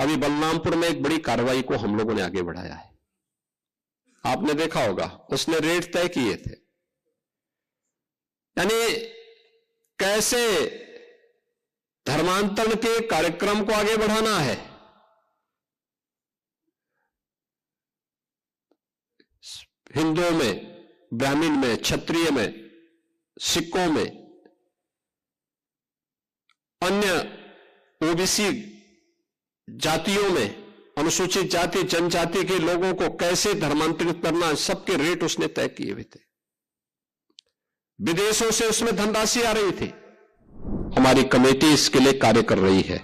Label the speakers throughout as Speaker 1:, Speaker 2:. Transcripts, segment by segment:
Speaker 1: अभी बलरामपुर में एक बड़ी कार्रवाई को हम लोगों ने आगे बढ़ाया है। आपने देखा होगा, उसने रेट तय किए थे। यानी कैसे धर्मांतरण के कार्यक्रम को आगे बढ़ाना है। हिंदुओं में, ब्राह्मण में, क्षत्रिय में, सिखों में, अन्य ओबीसी जातियों में, अनुसूचित जाति जनजाति के लोगों को कैसे धर्मांतरित करना है, सबके रेट उसने तय किए हुए थे। विदेशों से उसमें धनराशि आ रही थी। हमारी कमेटी इसके लिए कार्य कर रही है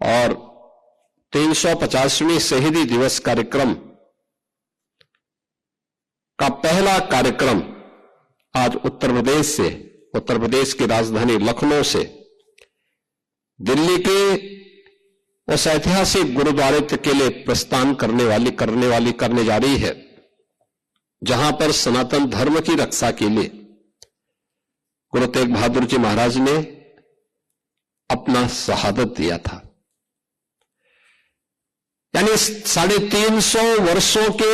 Speaker 1: और 350वें शहीदी दिवस कार्यक्रम का पहला कार्यक्रम आज उत्तर प्रदेश की राजधानी लखनऊ से दिल्ली के उस ऐतिहासिक गुरुद्वारे के लिए प्रस्थान करने जा रही है, जहां पर सनातन धर्म की रक्षा के लिए गुरु तेग बहादुर जी महाराज ने अपना शहादत दिया था। यानी 350 वर्षों के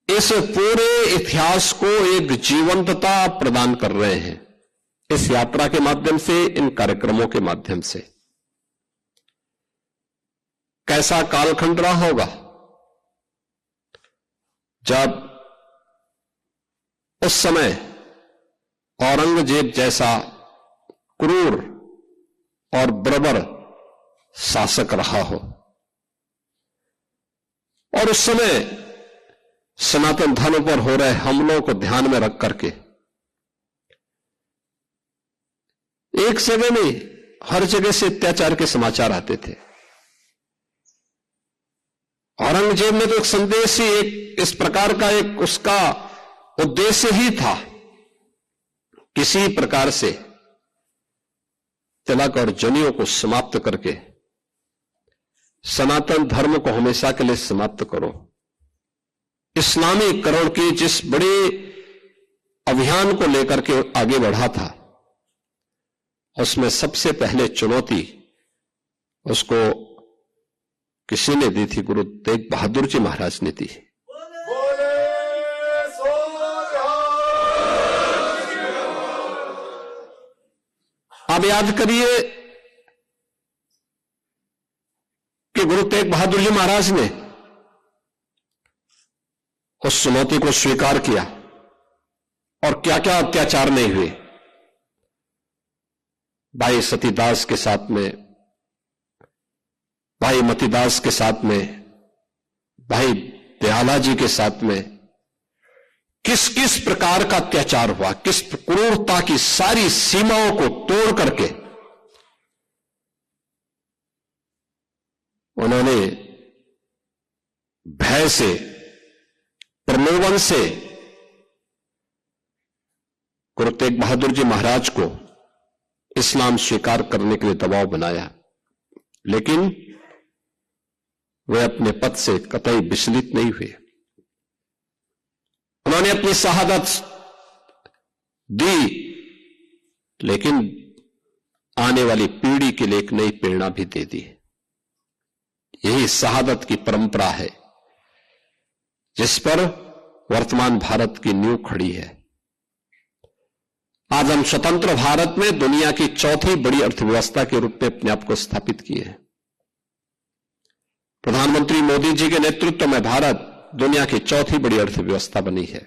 Speaker 1: इस पूरे इतिहास को एक जीवंतता प्रदान कर रहे हैं, इस यात्रा के माध्यम से, इन कार्यक्रमों के माध्यम से। कैसा कालखंड रहा होगा जब उस समय औरंगजेब जैसा क्रूर और बर्बर शासक रहा हो, और उस समय सनातन धर्म पर हो रहे हमलों को ध्यान में रख करके एक जगह नहीं, हर जगह से अत्याचार के समाचार आते थे। औरंगजेब ने तो एक संदेश ही, एक इस प्रकार का एक उसका उद्देश्य ही था, किसी प्रकार से तिलक और जनेऊ को समाप्त करके सनातन धर्म को हमेशा के लिए समाप्त करो। इस्लामीकरण के जिस बड़े अभियान को लेकर के आगे बढ़ा था, उसमें सबसे पहले चुनौती उसको किसी ने दी थी? गुरु तेग बहादुर जी महाराज ने दी। आप याद करिए कि गुरु तेग बहादुर जी महाराज ने उस चुनौती को स्वीकार किया और क्या क्या अत्याचार नहीं हुए। भाई सतीदास के साथ में, भाई मतीदास के साथ में, भाई दयाला जी के साथ में किस किस प्रकार का अत्याचार हुआ, किस क्रूरता की सारी सीमाओं को तोड़ करके उन्होंने भय से, प्रलोभन से गुरु तेग बहादुर जी महाराज को इस्लाम स्वीकार करने के लिए दबाव बनाया, लेकिन वे अपने पद से कतई विचलित नहीं हुए। उन्होंने अपनी शहादत दी, लेकिन आने वाली पीढ़ी के लिए एक नई प्रेरणा भी दे दी। यही शहादत की परंपरा है जिस पर वर्तमान भारत की नींव खड़ी है। आज हम स्वतंत्र भारत में दुनिया की चौथी बड़ी अर्थव्यवस्था के रूप में अपने आप को स्थापित किए हैं। प्रधानमंत्री मोदी जी के नेतृत्व में भारत दुनिया की चौथी बड़ी अर्थव्यवस्था बनी है।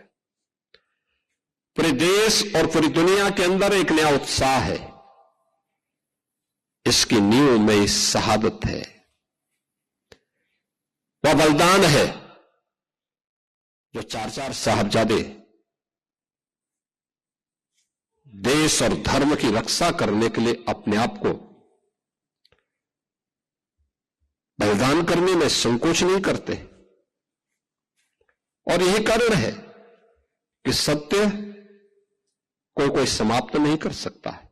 Speaker 1: पूरे देश और पूरी दुनिया के अंदर एक नया उत्साह है। इसकी नींव में इस शहादत है, वह बलिदान है जो 4 साहबजादे देश और धर्म की रक्षा करने के लिए अपने आप को बलिदान करने में संकोच नहीं करते। और यही कारण है कि सत्य को कोई समाप्त नहीं कर सकता है।